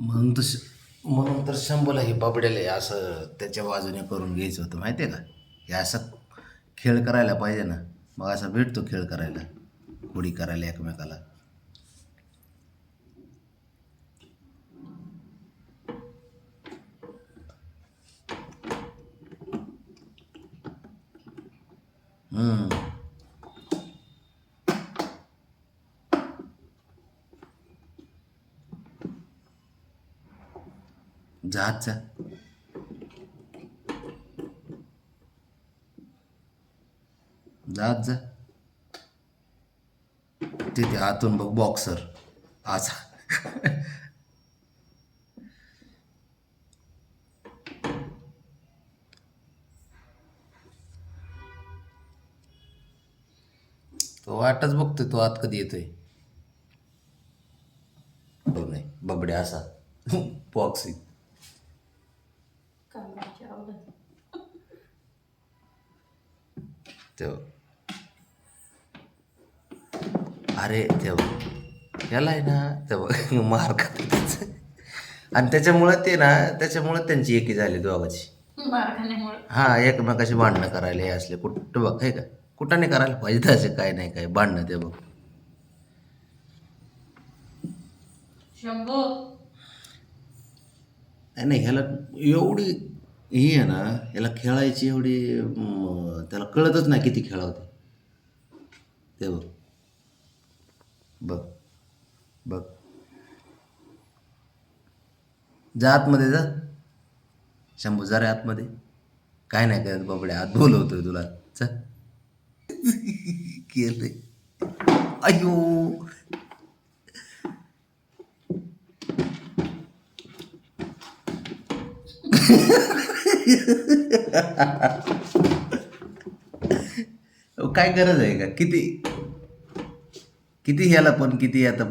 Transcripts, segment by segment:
म्हणून तर शंभूला हे बाबड्याला हे असं त्याच्या बाजूने करून घ्यायचं होतं माहिती आहे का. हे असं खेळ करायला पाहिजे ना, मग असा भेटतो खेळ करायला, उडी करायला एकमेकाला. हम्म. जहाजचा जहाज जा तिथे आतून बघ बॉक्सर असा. तो वाटच बघतोय तो आत कधी येतोय. हो नाही बबड्या असा बॉक्सिंग. तेव्हा अरे तेव्हा याला आहे ना तेव्हा मार खाते त्याचं. आणि त्याच्यामुळं त्यांची एकी झाली दोघाची. हा एकमेकाशी भांडणं करायला हे असले कुठं बघ हे का कुठं नाही करायला पाहिजे तसे काय नाही काय भांडणं ते बघ. नाही ह्याला एवढी ही आहे ना, याला खेळायची एवढी त्याला कळतच नाही किती खेळावते ते बघ. बघ बघ जा आतमध्ये जा शंभू जा रे आतमध्ये. काय नाही करत बाबड्या आत बोलवतोय तुला. चल केलंय. अयो काय गरज आहे का किती किती ह्याला पण किती आता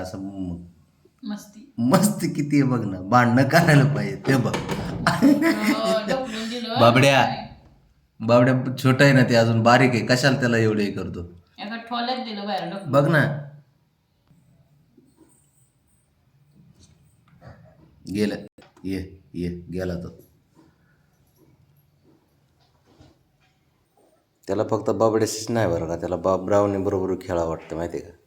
असं मस्त किती आहे बघ ना, भांडणं करायला पाहिजे ते बघ. बाबड्या बाबड्या छोटा आहे ना ते अजून बारीक आहे कशाला त्याला एवढे हे करतो. बघ ना गेलं. ये ये गेला तो. त्याला फक्त बाबड्याशीच नाही बरं का, त्याला बाबरावने बरोबर खेळा वाटतं माहिती आहे का.